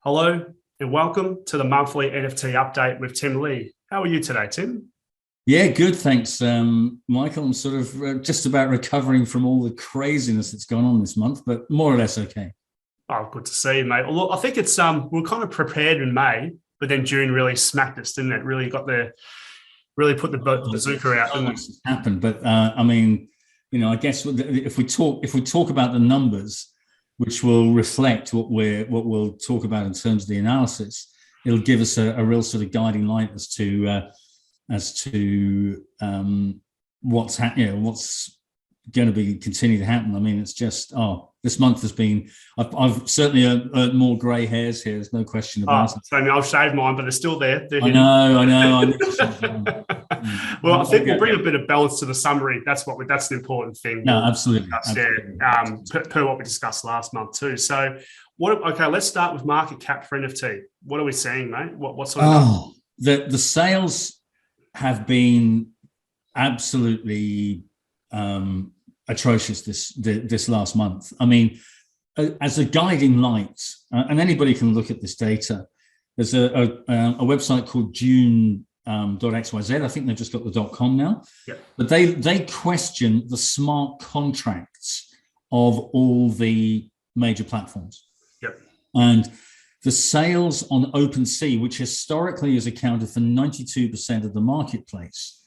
Hello and welcome to the monthly NFT update with Tim Lea. How are you today, Tim? Yeah, good. Thanks, Michael. I'm sort of just about recovering from all the craziness that's gone on this month, but more or less okay. Oh, good to see you, mate. Well, look, I think it's we're kind of prepared in May, but then June really smacked us, didn't it? Really put the bazooka out, So didn't much it? has happened, but I mean, I guess if we talk about the numbers, which will reflect what we'll talk about in terms of the analysis, it'll give us a real sort of guiding light as to what's going to be continue to happen. I mean, it's just this month has been. I've certainly earned more grey hairs here. There's no question about it. So I mean, I've shaved mine, but they're still there. They're I hidden. know. I need to shut down. Well, I think we'll bring a bit of balance to the summary. That's the important thing. No, absolutely. Per what we discussed last month too. So, okay, let's start with market cap for NFT. What are we seeing, mate? What sort of? The sales have been absolutely atrocious this last month. I mean, as a guiding light, and anybody can look at this data. There's a website called June.xyz. I think they've just got the .com now. Yep. But they question the smart contracts of all the major platforms. Yep. And the sales on OpenSea, which historically has accounted for 92% of the marketplace,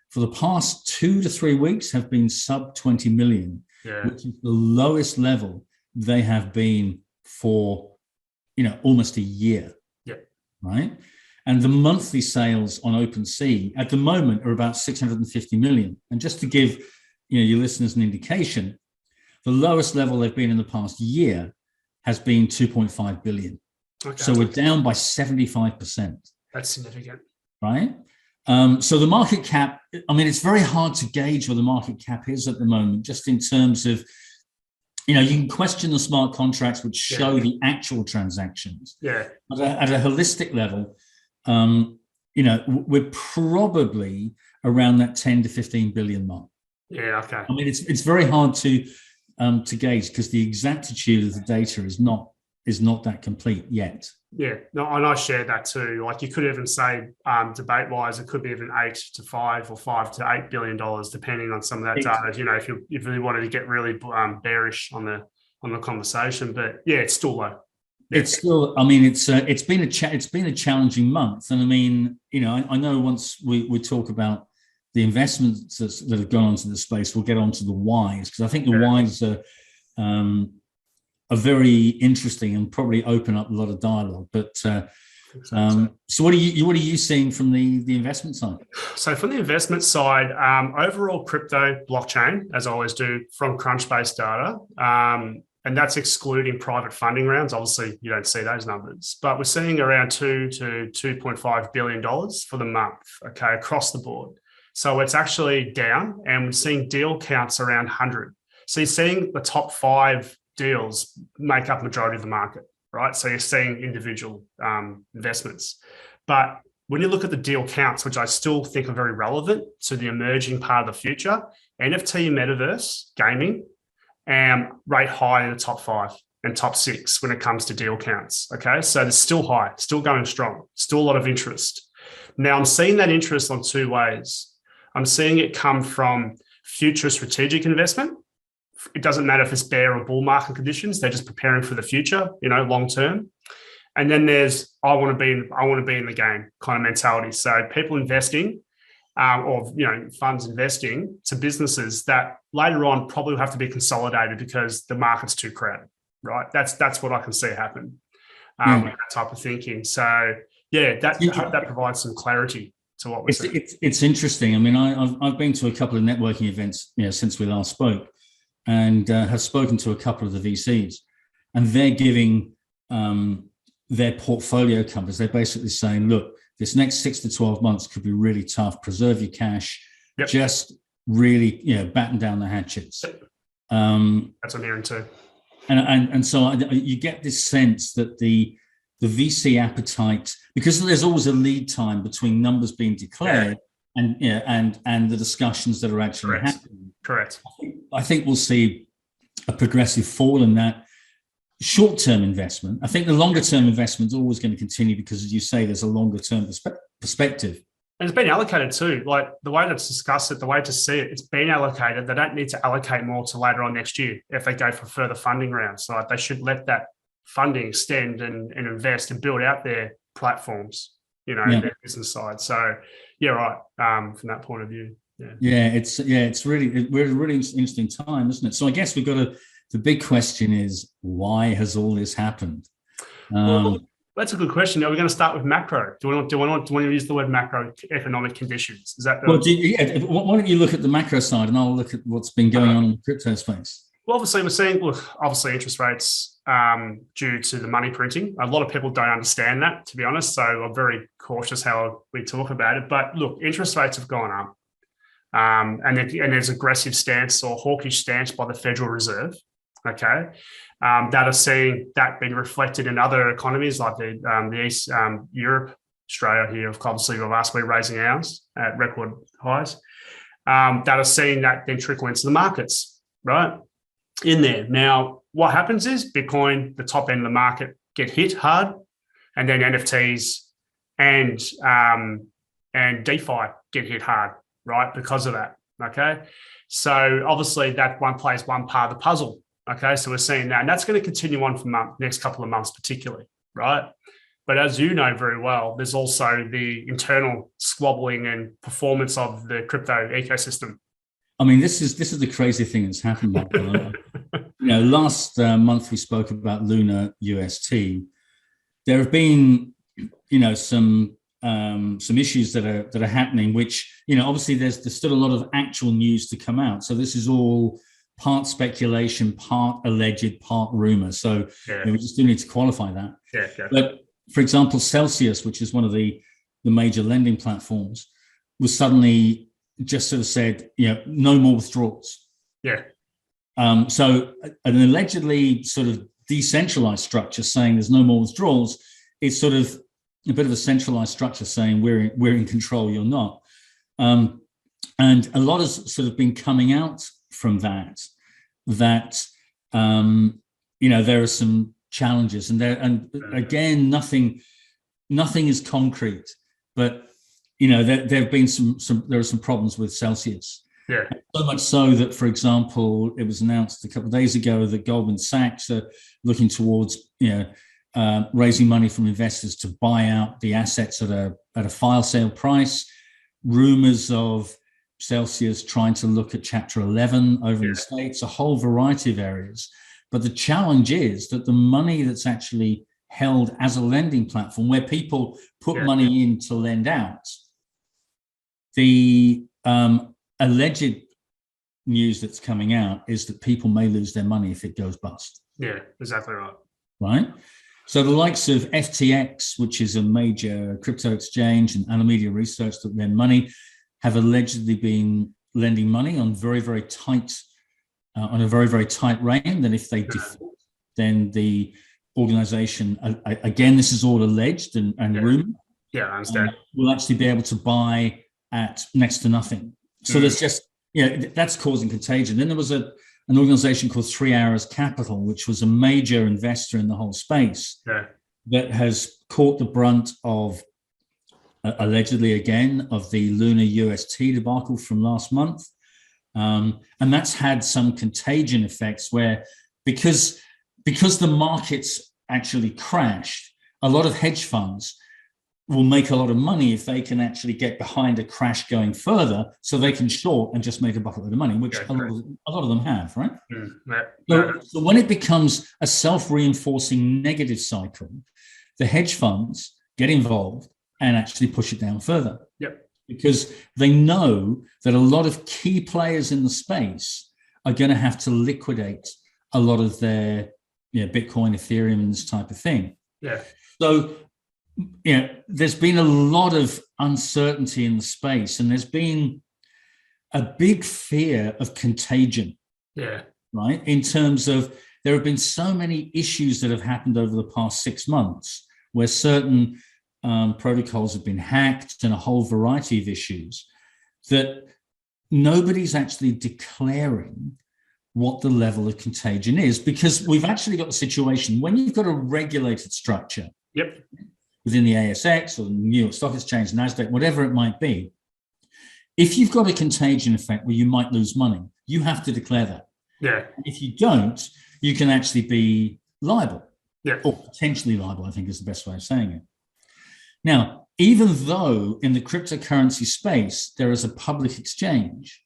for the past 2 to 3 weeks have been sub 20 million, which is the lowest level they have been for almost a year. Right. And the monthly sales on OpenSea at the moment are about 650 million. And just to give your listeners an indication, the lowest level they've been in the past year has been 2.5 billion. Okay. So we're down by 75%. That's significant. Right. So the market cap, I mean, it's very hard to gauge where the market cap is at the moment, just in terms of, you can question the smart contracts which show the actual transactions. Yeah. But at a holistic level, we're probably around that 10 to 15 billion mark. Yeah. Okay. I mean, it's very hard to gauge because the exactitude of the data is not that complete yet. Yeah, no, and I share that too. Like you could even say, debate-wise, it could be even 8 to 5 or $5 to $8 billion, depending on some of that data. If you really wanted to get really bearish on the conversation, but yeah, it's still low. Yeah. It's still. I mean, it's been a challenging month, and I mean, I know once we talk about the investments that have gone onto the space, we'll get onto the whys, because I think the whys are very interesting and probably open up a lot of dialogue. But so what are you seeing from the investment side? So from the investment side, overall crypto blockchain, as I always do, from Crunchbase data, and that's excluding private funding rounds. Obviously, you don't see those numbers, but we're seeing around $2 to $2.5 billion for the month, okay, across the board. So it's actually down, and we're seeing deal counts around 100. So you're seeing the top 5 deals make up majority of the market, right? So you're seeing individual investments. But when you look at the deal counts, which I still think are very relevant to the emerging part of the future, NFT, metaverse, gaming, rate high in the top 5 and top 6 when it comes to deal counts, okay? So they're still high, still going strong, still a lot of interest. Now I'm seeing that interest on 2 ways. I'm seeing it come from future strategic investment. It doesn't matter if it's bear or bull market conditions; they're just preparing for the future, long term. And then there's I want to be in the game kind of mentality. So people investing, or funds investing to businesses that later on probably will have to be consolidated because the market's too crowded, right? That's what I can see happen with that type of thinking. So yeah, that provides some clarity to what we're seeing. It's interesting. I mean, I've been to a couple of networking events since we last spoke, and have spoken to a couple of the VCs, and they're giving their portfolio companies, they're basically saying, look, this next 6 to 12 months could be really tough. Preserve your cash. Yep. Just really, batten down the hatchets. Yep. That's what I'm hearing too. And so you get this sense that the VC appetite, because there's always a lead time between numbers being declared and the discussions that are actually happening. Correct. I think we'll see a progressive fall in that. short-term investment. I think the longer-term investment is always going to continue because, as you say, there's a longer-term perspective. And it's been allocated too. Like the way to discuss it, the way to see it, it's been allocated. They don't need to allocate more to later on next year if they go for further funding rounds. So they should let that funding extend and invest and build out their platforms, their business side. So yeah, right. From that point of view. It's really, we're at a really interesting time, isn't it? So I guess we've got the big question is, why has all this happened? Well, that's a good question. Are we going to start with macro? Do we want to use the word macroeconomic conditions? Is that why don't you look at the macro side and I'll look at what's been going on in the crypto space? Well, obviously we're seeing, interest rates due to the money printing. A lot of people don't understand that, to be honest. So I'm very cautious how we talk about it. But look, interest rates have gone up. And there's aggressive stance or hawkish stance by the Federal Reserve, okay, that are seeing that being reflected in other economies like the East, Europe, Australia here, obviously last week raising ours at record highs, that are seeing that then trickle into the markets, right, in there. Now, what happens is Bitcoin, the top end of the market, get hit hard, and then NFTs and DeFi get hit hard, right, because of that, okay? So obviously that one plays one part of the puzzle, okay? So we're seeing that, and that's going to continue on for next couple of months particularly, right? But as you know very well, there's also the internal squabbling and performance of the crypto ecosystem. I mean, this is the crazy thing that's happened. Last month we spoke about Luna UST. There have been, some issues that are happening, which, obviously there's still a lot of actual news to come out. So this is all part speculation, part alleged, part rumor. So we just do need to qualify that. But for example, Celsius, which is one of the major lending platforms, was suddenly just sort of said, no more withdrawals. So an allegedly sort of decentralized structure saying there's no more withdrawals is sort of a bit of a centralized structure saying we're in control, you're not. And a lot has sort of been coming out from that there are some challenges, and again, nothing is concrete, but there have been there are some problems with Celsius. So much so that, for example, it was announced a couple of days ago that Goldman Sachs are looking towards raising money from investors to buy out the assets at a fire sale price. Rumors of Celsius trying to look at Chapter 11 over in the States, a whole variety of areas. But the challenge is that the money that's actually held as a lending platform, where people put money in to lend out, the alleged news that's coming out is that people may lose their money if it goes bust. Yeah, exactly right. Right? So the likes of FTX, which is a major crypto exchange, and Alameda Research that lend money, have allegedly been lending money on very, very tight, on a very, very tight rein. Then if they default, then the organization, again, this is all alleged and rumored. I understand. Will actually be able to buy at next to nothing. So there's just, that's causing contagion. Then there was an organization called 3 Hours Capital, which was a major investor in the whole space that has caught the brunt of, allegedly again, of the Luna UST debacle from last month. And that's had some contagion effects where, because the markets actually crashed, a lot of hedge funds will make a lot of money if they can actually get behind a crash going further, so they can short and just make a bucket load of money, which a lot of them have, right? So when it becomes a self-reinforcing negative cycle, the hedge funds get involved and actually push it down further. Because they know that a lot of key players in the space are going to have to liquidate a lot of their Bitcoin, Ethereum, and this type of thing. So there's been a lot of uncertainty in the space, and there's been a big fear of contagion. Right? In terms of, there have been so many issues that have happened over the past 6 months where certain protocols have been hacked and a whole variety of issues that nobody's actually declaring what the level of contagion is, because we've actually got the situation when you've got a regulated structure within the ASX or the New York Stock Exchange, NASDAQ, whatever it might be. If you've got a contagion effect where you might lose money, you have to declare that. Yeah. If you don't, you can actually be liable. Yeah. Or potentially liable, I think is the best way of saying it. Now, even though in the cryptocurrency space there is a public exchange,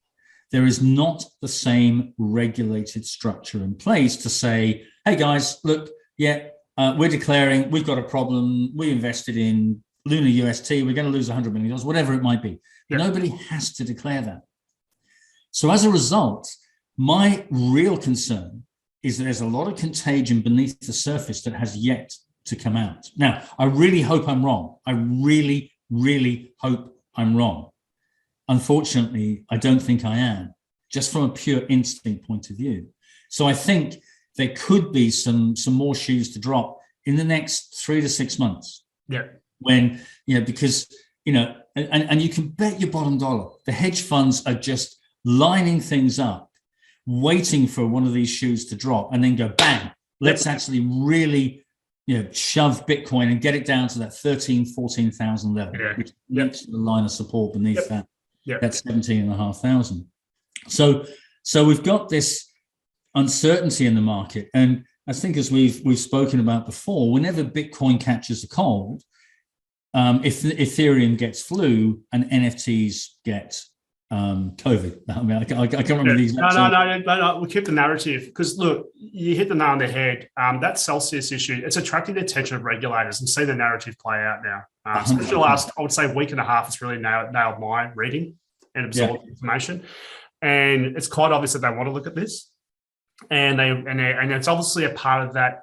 there is not the same regulated structure in place to say, hey guys, look, we're declaring we've got a problem. We invested in Luna UST. We're going to lose $100 million, whatever it might be. Yeah. Nobody has to declare that. So as a result, my real concern is that there's a lot of contagion beneath the surface that has yet to come out. Now, I really hope I'm wrong. I really, really hope I'm wrong. Unfortunately, I don't think I am, just from a pure instinct point of view. So I think there could be some more shoes to drop in the next 3 to 6 months. Yeah. When, because, and you can bet your bottom dollar, the hedge funds are just lining things up, waiting for one of these shoes to drop and then go, bang, let's actually really, shove Bitcoin and get it down to that 14,000 level, which meets the line of support beneath that. That's 17,500. So we've got this uncertainty in the market. And I think as we've spoken about before, whenever Bitcoin catches a cold, if Ethereum gets flu and NFTs get COVID. I mean, I can't remember these. No. We'll keep the narrative because look, you hit the nail on the head. That Celsius issue, it's attracting the attention of regulators and see the narrative play out now. Especially the last, I would say, week and a half, it's really nailed my reading and absorbed information. And it's quite obvious that they want to look at this. And it's obviously a part of that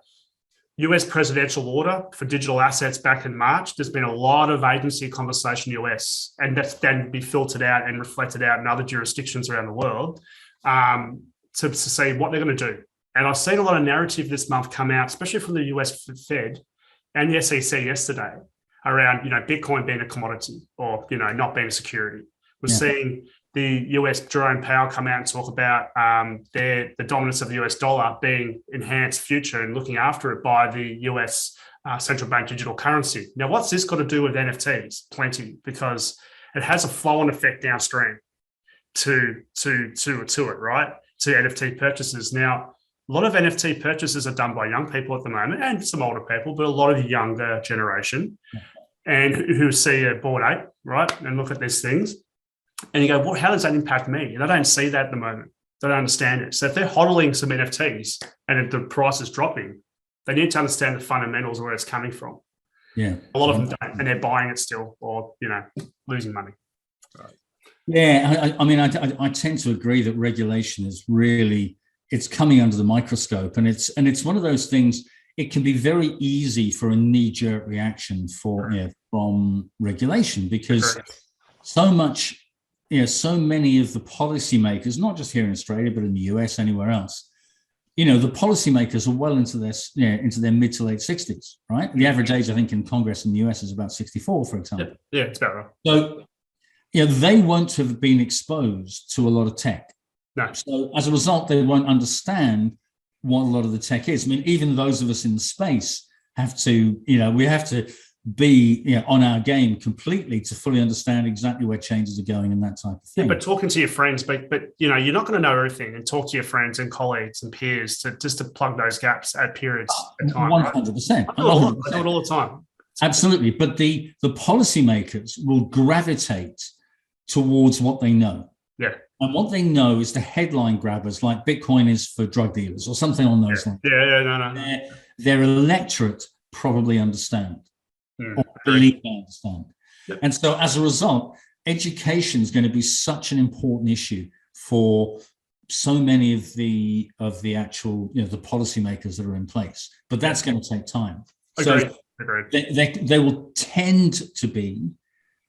US presidential order for digital assets back in March. There's been a lot of agency conversation in the US, and that's then be filtered out and reflected out in other jurisdictions around the world to see what they're going to do. And I've seen a lot of narrative this month come out, especially from the US Fed and the SEC yesterday, around Bitcoin being a commodity or not being a security. We're seeing the US Jerome Powell come out and talk about the dominance of the US dollar being enhanced future and looking after it by the US central bank digital currency. Now, what's this got to do with NFTs? Plenty, because it has a flow-on effect downstream to it, right? To NFT purchases. Now, a lot of NFT purchases are done by young people at the moment and some older people, but a lot of the younger generation and who see a Bored Ape, right, and look at these things. And you go, well, how does that impact me? And they don't see that at the moment. They don't understand it. So if they're hodling some NFTs and if the price is dropping, they need to understand the fundamentals of where it's coming from. Yeah. A lot of them don't, and they're buying it still or, losing money. Right. Yeah. I tend to agree that regulation is really, it's coming under the microscope. And it's one of those things, it can be very easy for a knee-jerk reaction from regulation because so many of the policymakers, not just here in Australia, but in the US, anywhere else, the policymakers are well into their mid to late 60s, right? The average age, I think, in Congress in the US is about 64, for example. Yeah, it's about right. So, they won't have been exposed to a lot of tech. No. So as a result, they won't understand what a lot of the tech is. I mean, even those of us in the space have to, we have to be on our game completely to fully understand exactly where changes are going and that type of thing. But talking to your friends, but you're not going to know everything, and talk to your friends and colleagues and peers to plug those gaps at periods of time. 100%. Right? I do it all the time. Absolutely. But the policymakers will gravitate towards what they know. Yeah. And what they know is the headline grabbers, like Bitcoin is for drug dealers or something on those lines. No. Their electorate probably understand. Or believe they understand. Yep. And so as a result, education is going to be such an important issue for so many of the actual, the policymakers that are in place. But that's going to take time. Agreed. So they will tend to be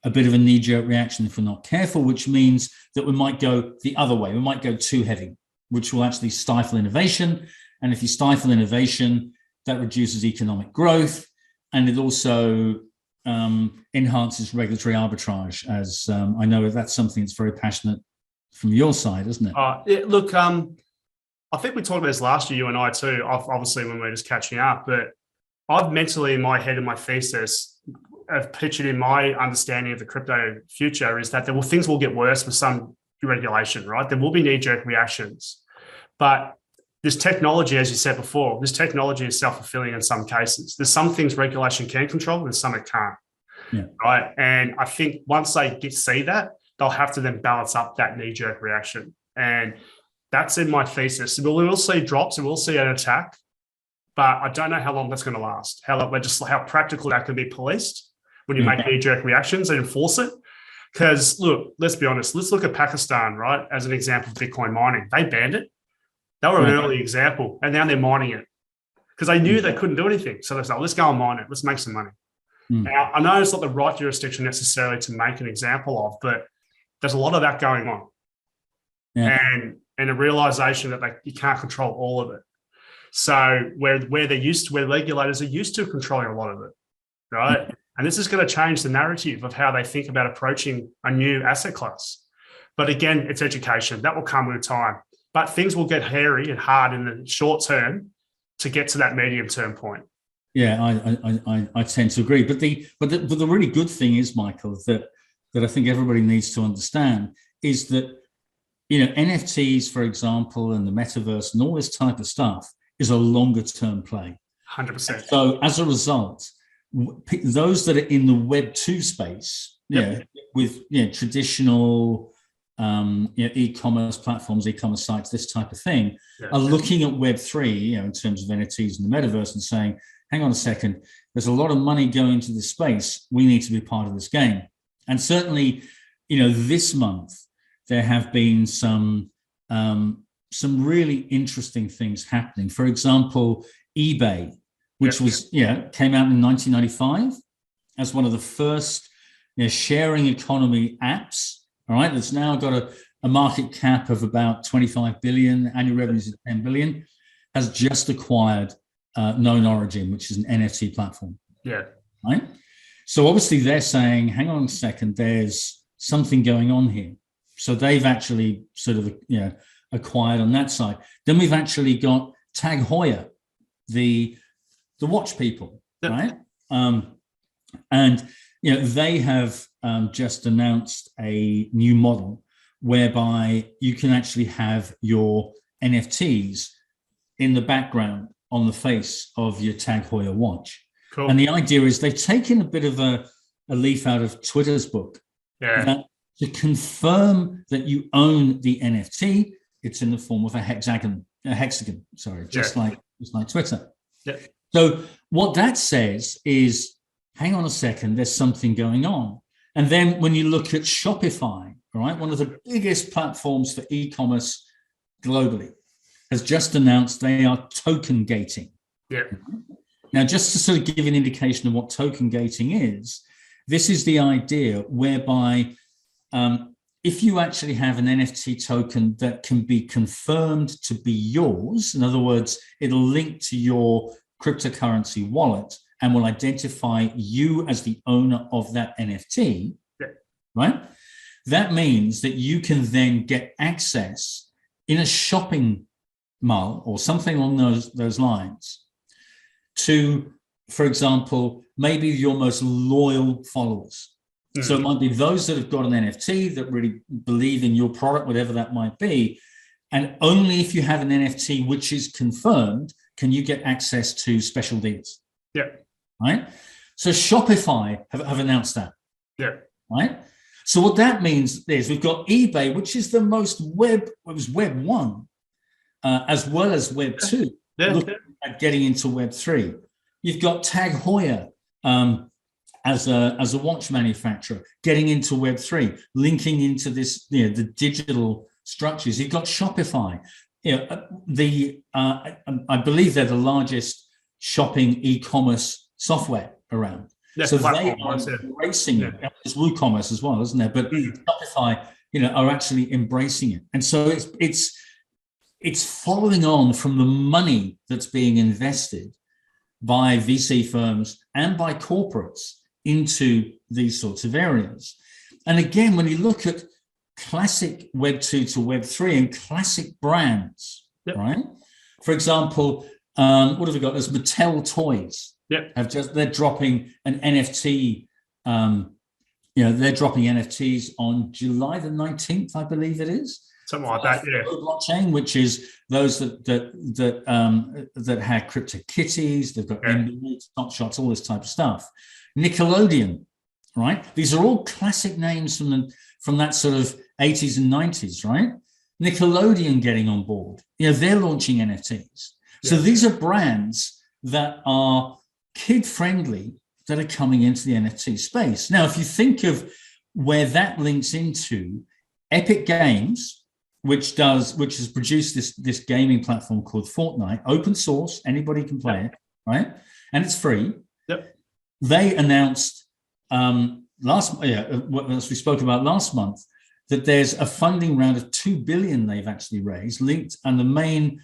a bit of a knee-jerk reaction if we're not careful, which means that we might go the other way. We might go too heavy, which will actually stifle innovation. And if you stifle innovation, that reduces economic growth. And it also enhances regulatory arbitrage, as I know that's something that's very passionate from your side, isn't it? Look, I think we talked about this last year, you and I too, obviously when we were just catching up, but I've mentally in my head and my thesis have pictured in my understanding of the crypto future is that things will get worse with some regulation, right? There will be knee-jerk reactions. But this technology, as you said before, this technology is self-fulfilling in some cases. There's some things regulation can control and some it can't. Yeah. Right. And I think once they see that, they'll have to then balance up that knee-jerk reaction. And that's in my thesis. We will see drops and we'll see an attack, but I don't know how long that's going to last. How practical that can be policed when you make knee-jerk reactions and enforce it. Because look, let's be honest. Let's look at Pakistan, right, as an example of Bitcoin mining. They banned it. They were an early example, and now they're mining it because they knew they couldn't do anything. So they said, let's go and mine it. Let's make some money. Now, I know it's not the right jurisdiction necessarily to make an example of, but there's a lot of that going on. And a realization that you can't control all of it. So where regulators are used to controlling a lot of it, right? And this is going to change the narrative of how they think about approaching a new asset class. But again, it's education. That will come with time. But things will get hairy and hard in the short term to get to that medium term point. Yeah, I tend to agree. But the really good thing is, Michael, that I think everybody needs to understand is that, NFTs, for example, and the metaverse and all this type of stuff is a longer term play. 100%. So as a result, those that are in the Web 2 space, with traditional e-commerce platforms, e-commerce sites, this type of thing, are looking at Web 3, in terms of NFTs and the metaverse and saying, hang on a second, there's a lot of money going into this space. We need to be part of this game. And certainly, this month, there have been some really interesting things happening. For example, eBay, which came out in 1995 as one of the first sharing economy apps, all right, that's now got a market cap of about 25 billion, annual revenues of 10 billion, has just acquired Known Origin, which is an NFT platform. Yeah. Right. So obviously they're saying, hang on a second, there's something going on here. So they've actually sort of, acquired on that side. Then we've actually got Tag Heuer, the watch people, right? And they have just announced a new model whereby you can actually have your NFTs in the background on the face of your Tag Heuer watch. Cool. And the idea is they've taken a bit of a leaf out of Twitter's book. That to confirm that you own the NFT, it's in the form of a hexagon, just like Twitter. Yeah. So what that says is, hang on a second, there's something going on. And then when you look at Shopify, right, one of the biggest platforms for e-commerce globally, has just announced they are token gating. Yeah. Now, just to sort of give an indication of what token gating is, this is the idea whereby if you actually have an NFT token that can be confirmed to be yours, in other words, it'll link to your cryptocurrency wallet and will identify you as the owner of that NFT, right? That means that you can then get access in a shopping mall or something along those lines to, for example, maybe your most loyal followers. Mm-hmm. So it might be those that have got an NFT that really believe in your product, whatever that might be. And only if you have an NFT which is confirmed can you get access to special deals. Yeah. Right? So Shopify have announced that. Yeah. Right? So what that means is we've got eBay, which is the most Web 1, as well as Web 2, looking at getting into Web 3. You've got Tag Heuer as a watch manufacturer getting into Web 3, linking into this, the digital structures. You've got Shopify. I believe they're the largest shopping e-commerce software around. So they are embracing it. There's WooCommerce as well, isn't there? But Shopify, are actually embracing it. And so it's following on from the money that's being invested by VC firms and by corporates into these sorts of areas. And again, when you look at classic Web 2 to Web 3 and classic brands, Yep. right? For example, what have we got? There's Mattel Toys. Yep. They're dropping an NFT. They're dropping NFTs on July the 19th, I believe it is. Something like that, yeah. Blockchain, which is those that had crypto kitties, they've got NBA, Top Shots, all this type of stuff. Nickelodeon, right? These are all classic names from that sort of 80s and 90s, right? Nickelodeon getting on board. They're launching NFTs. So these are brands that are kid-friendly that are coming into the NFT space. Now, if you think of where that links into Epic Games, which has produced this gaming platform called Fortnite, open source, anybody can play it, right? And it's free. Yep. They announced as we spoke about last month, that there's a funding round of $2 billion they've actually raised, linked, and the main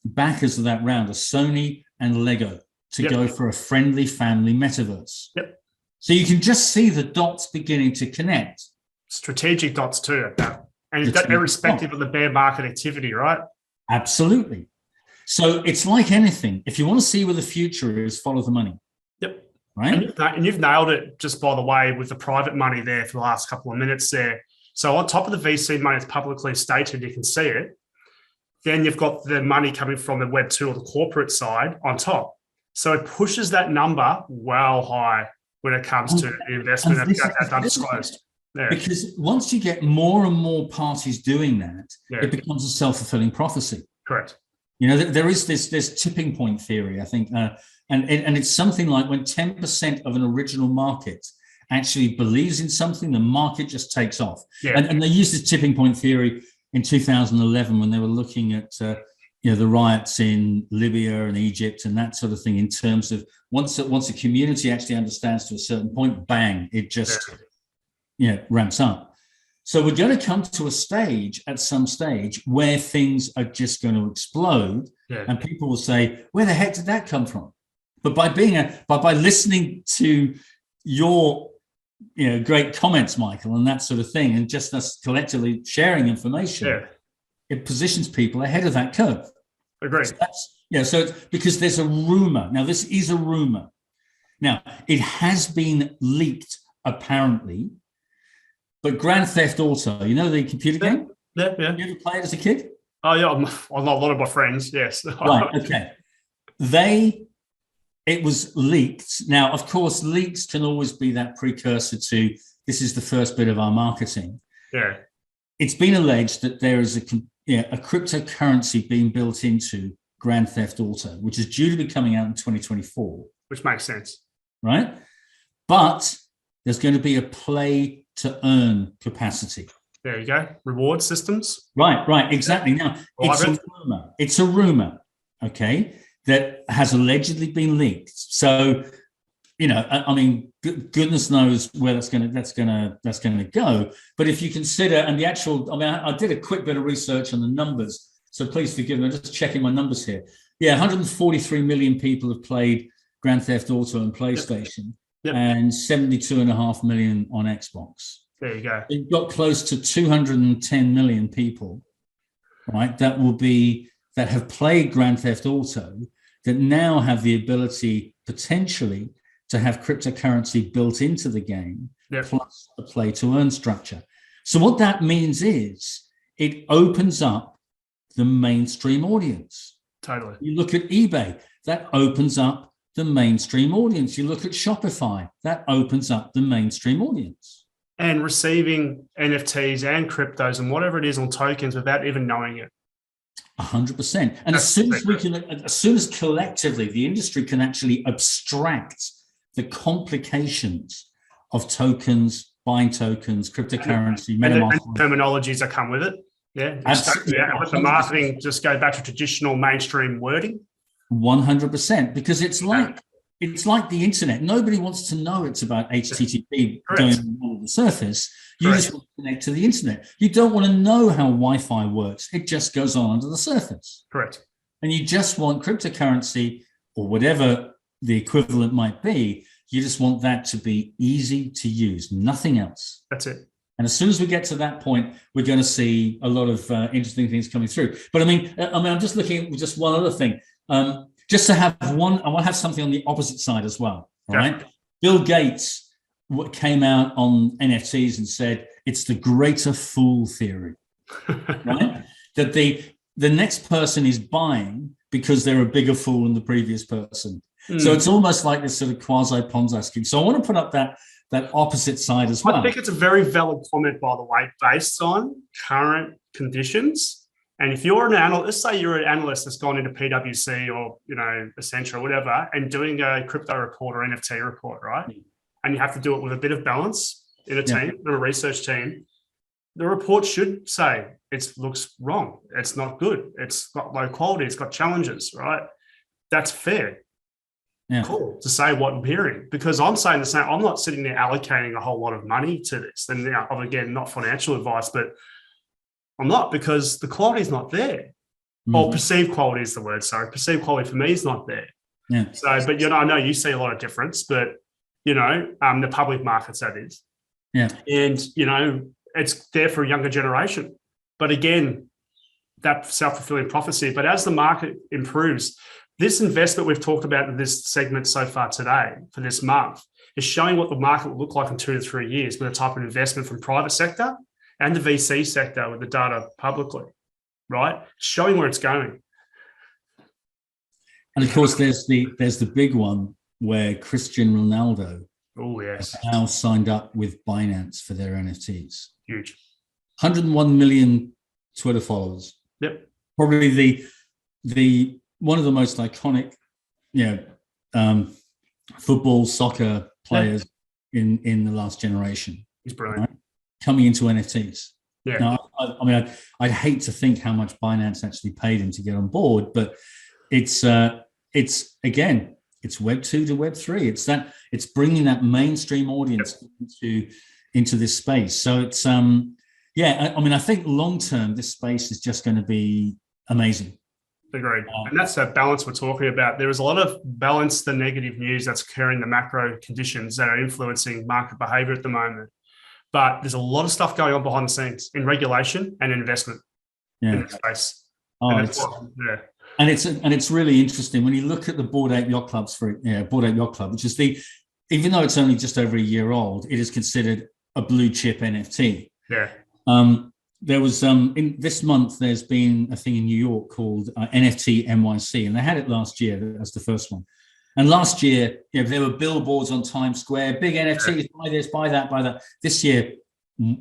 backers of that round are Sony and Lego to go for a friendly family metaverse. Yep. So you can just see the dots beginning to connect. Strategic dots too at that. And irrespective of the bear market activity, right? Absolutely. So it's like anything. If you want to see where the future is, follow the money. Yep. Right. And you've nailed it, just by the way, with the private money there for the last couple of minutes there. So on top of the VC money that's publicly stated, you can see it. Then you've got the money coming from the Web 2 or the corporate side on top. So it pushes that number well high when it comes to the investment that's undisclosed. Yeah. Because once you get more and more parties doing that, it becomes a self-fulfilling prophecy. Correct. There is this tipping point theory, I think, and it's something like when 10% of an original market actually believes in something, the market just takes off. Yeah. And they used this tipping point theory in 2011 when they were looking at the riots in Libya and Egypt and that sort of thing, in terms of once a community actually understands to a certain point, bang, it just ramps up. So we're going to come to a stage at some stage where things are just going to explode, and people will say, "Where the heck did that come from?" But by listening to your great comments, Michael, and that sort of thing, and just us collectively sharing information, it positions people ahead of that curve. Agreed. So it's because there's a rumor. Now, this is a rumor. Now, it has been leaked, apparently. But Grand Theft Auto, the computer game? Yeah. You ever played as a kid? Oh, yeah. A lot of my friends, yes. Right, okay. It was leaked. Now, of course, leaks can always be that precursor to, this is the first bit of our marketing. Yeah. It's been alleged that there is a cryptocurrency being built into Grand Theft Auto, which is due to be coming out in 2024. Which makes sense. Right? But there's going to be a play to earn capacity. There you go. Reward systems. Right, exactly. Now, it's a rumor, okay, that has allegedly been leaked. So, goodness knows where that's going to go. But if you consider, and the actual, I did a quick bit of research on the numbers, so please forgive me, I'm just checking my numbers here. 143 million people have played Grand Theft Auto on PlayStation. Yep. And 72.5 million on Xbox. There you go. You've got close to 210 million people, right, that have played Grand Theft Auto, that now have the ability potentially to have cryptocurrency built into the game, plus a play to earn structure. So what that means is it opens up the mainstream audience. Totally. You look at eBay, that opens up the mainstream audience. You look at Shopify, that opens up the mainstream audience. And receiving NFTs and cryptos and whatever it is on tokens without even knowing it. 100%. And as soon as collectively the industry can actually abstract the complications of tokens, buying tokens, cryptocurrency, MetaMask, and terminologies that come with it. Yeah, absolutely. Let the marketing just go back to traditional mainstream wording. 100%, because it's like the internet. Nobody wants to know it's about HTTP going under the surface. You just want to connect to the internet. You don't want to know how Wi-Fi works. It just goes on under the surface. Correct. And you just want cryptocurrency or whatever the equivalent might be. You just want that to be easy to use, nothing else. That's it. And as soon as we get to that point, we're going to see a lot of interesting things coming through. But I mean, I'm just looking at just one other thing. Just to have one, I want to have something on the opposite side as well. All right. Bill Gates came out on NFTs and said it's the greater fool theory, right? That the next person is buying because they're a bigger fool than the previous person. So it's almost like this sort of quasi-Ponzi scheme. So I want to put up that opposite side as well. I think it's a very valid comment, by the way, based on current conditions. And if you're an analyst, let's say you're an analyst that's gone into PwC or, Accenture or whatever, and doing a crypto report or NFT report, right? And you have to do it with a bit of balance in a team, in a research team. The report should say it looks wrong. It's not good. It's got low quality. It's got challenges, right? That's fair. Yeah. Cool to say what I'm hearing, because I'm saying the same. I'm not sitting there allocating a whole lot of money to this. And again, not financial advice, but I'm not, because the quality is not there. Or perceived quality is the word. Sorry, perceived quality for me is not there. Yeah. So, but I know you see a lot of difference, but the public markets, that is. Yeah. And it's there for a younger generation. But again, that self-fulfilling prophecy. But as the market improves, this investment we've talked about in this segment so far today for this month is showing what the market will look like in 2 to 3 years with a type of investment from private sector and the VC sector with the data publicly, right? Showing where it's going. And of course, there's the big one where Cristiano Ronaldo has now signed up with Binance for their NFTs. Huge. 101 million Twitter followers. Yep. Probably the one of the most iconic, football, soccer players in the last generation. He's brilliant. Right? Coming into NFTs. Yeah. Now, I'd hate to think how much Binance actually paid him to get on board, but it's again, it's Web 2 to Web 3. It's bringing that mainstream audience into this space. So it's I think long term this space is just going to be amazing. Agreed. And that's that balance we're talking about. There is a lot of balance the negative news that's occurring, the macro conditions that are influencing market behavior at the moment. But there's a lot of stuff going on behind the scenes in regulation and investment in that space. And it's really interesting when you look at the Bored Ape Yacht Club, which is even though it's only just over a year old, it is considered a blue chip NFT. Yeah. There was in this month, there's been a thing in New York called NFT NYC, and they had it last year. That's the first one. And last year, there were billboards on Times Square, big NFTs, buy this, buy that, buy that. This year,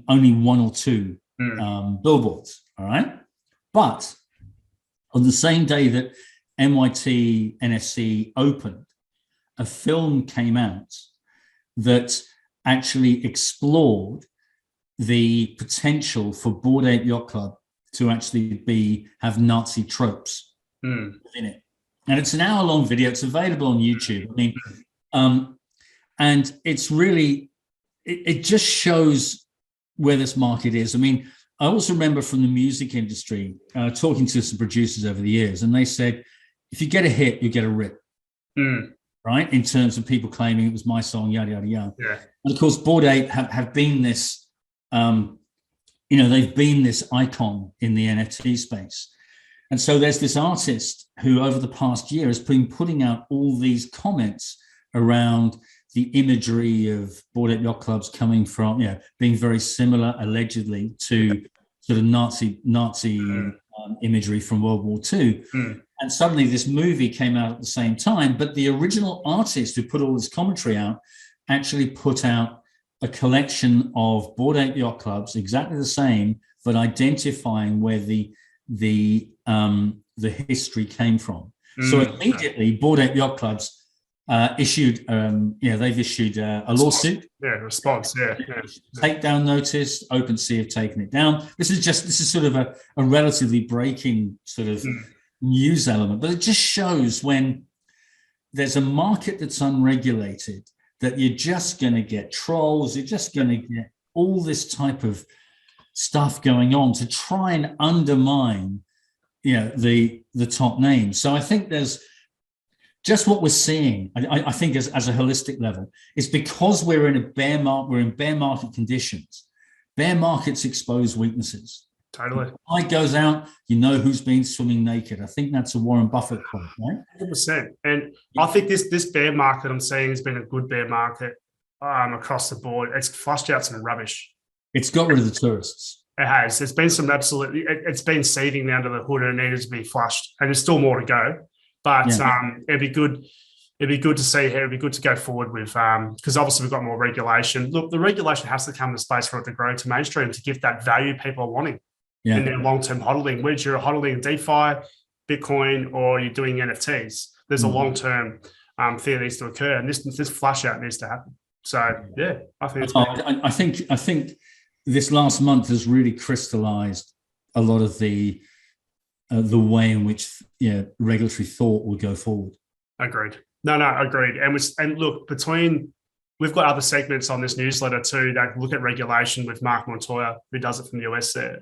only 1 or 2 billboards. All right. But on the same day that NYT NFC opened, a film came out that actually explored the potential for Bored Ape Yacht Club to actually have Nazi tropes within it. And it's an hour-long video. It's available on YouTube. And it's really, it just shows where this market is. I also remember from the music industry, talking to some producers over the years, and they said, if you get a hit, you get a rip, right? In terms of people claiming it was my song, yada, yada, yada. Yeah. And of course, Bored Ape have been this, they've been this icon in the NFT space. And so there's this artist who over the past year has been putting out all these comments around the imagery of Bored Ape Yacht Clubs coming from, being very similar, allegedly, to sort of Nazi imagery from World War II. And suddenly this movie came out at the same time, but the original artist who put all this commentary out actually put out a collection of Bored Ape Yacht Clubs, exactly the same, but identifying where the history came from. So immediately, Bored Ape Yacht Clubs issued a lawsuit. Response. Takedown notice. OpenSea have taken it down. This is sort of a relatively breaking sort of news element, but it just shows when there's a market that's unregulated that you're just going to get trolls. You're just going to get all this type of stuff going on to try and undermine, the top names. So I think there's just what we're seeing. I think as a holistic level is because we're in bear market conditions. bear markets expose weaknesses. Totally. When the tide goes out, you know who's been swimming naked. I think that's a Warren Buffett quote, right? 100%. And I think this bear market I'm seeing has been a good bear market across the board. It's flushed out some rubbish. It's got rid of the tourists. It has. There's been some absolutely. It's been seething under the hood and it needed to be flushed. And there's still more to go. But it'd be good. It'd be good to see here. It'd be good to go forward with because obviously we've got more regulation. Look, the regulation has to come to space for it to grow to mainstream to give that value people are wanting in their long-term hodling. Whether you're hodling DeFi, Bitcoin, or you're doing NFTs, there's a long-term thing that needs to occur, and this flush out needs to happen. So yeah, I think I think this last month has really crystallized a lot of the way in which regulatory thought will go forward. Agreed. No, agreed. And look, we've got other segments on this newsletter too that look at regulation with Mark Montoya, who does it from the US there.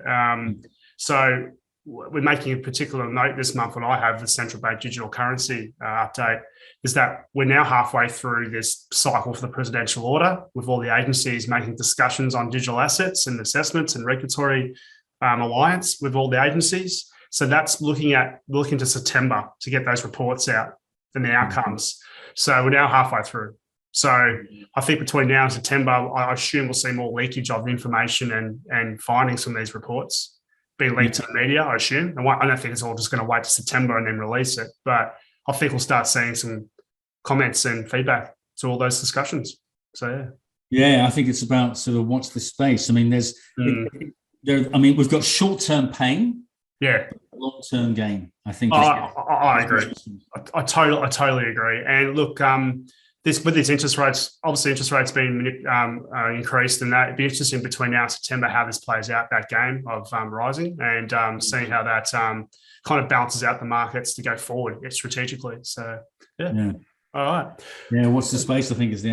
So we're making a particular note this month, and I have the central bank digital currency update, is that we're now halfway through this cycle for the presidential order with all the agencies making discussions on digital assets and assessments and regulatory alliance with all the agencies. So that's looking to September to get those reports out and the outcomes. So we're now halfway through. So I think between now and September, I assume we'll see more leakage of information and findings from these reports being leaked to the media, I assume. And I don't think it's all just going to wait to September and then release it. But I think we'll start seeing some comments and feedback to all those discussions. So yeah, I think it's about sort of watch this space. I mean, we've got short-term pain. Yeah. Long-term gain, I think. I agree. I totally agree. And look, with these interest rates, obviously interest rates being increased, and that it'd be interesting between now and September how this plays out, that game of rising, and seeing how that kind of balances out the markets to go forward strategically. So yeah. All right. Yeah, what's the space? I think is the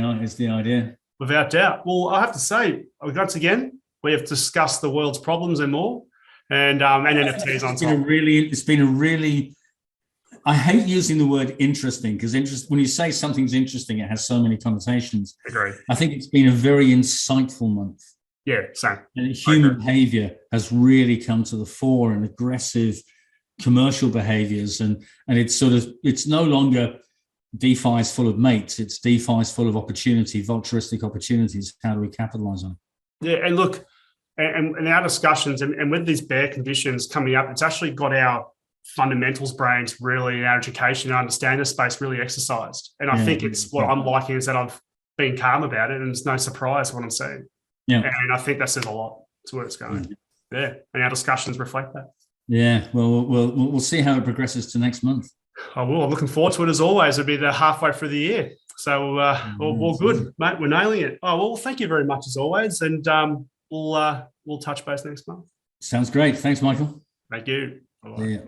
idea. Without doubt. Well, I have to say, once again, we have discussed the world's problems and more. And NFTs on top. It's been a really, I hate using the word interesting because when you say something's interesting, it has so many connotations. Agree. I think it's been a very insightful month. Yeah, same. And human behavior has really come to the fore, and aggressive commercial behaviors. And it's no longer DeFi is full of mates. It's DeFi is full of opportunity, vulturistic opportunities. How do we capitalize on it? Yeah, and look, and our discussions and with these bear conditions coming up, it's actually got our fundamentals brains really, our education and understanding space really exercised. And I think it's what I'm liking is that I've been calm about it, and it's no surprise what I'm saying. Yeah. And I think that says a lot to where it's going. Yeah. And our discussions reflect that. Yeah. Well, we'll see how it progresses to next month. I will. I'm looking forward to it as always. It'll be the halfway through the year. So all good, mate. We're nailing it. Oh, well, thank you very much as always. And we'll touch base next month. Sounds great. Thanks, Michael. Thank you. Bye-bye. Yeah.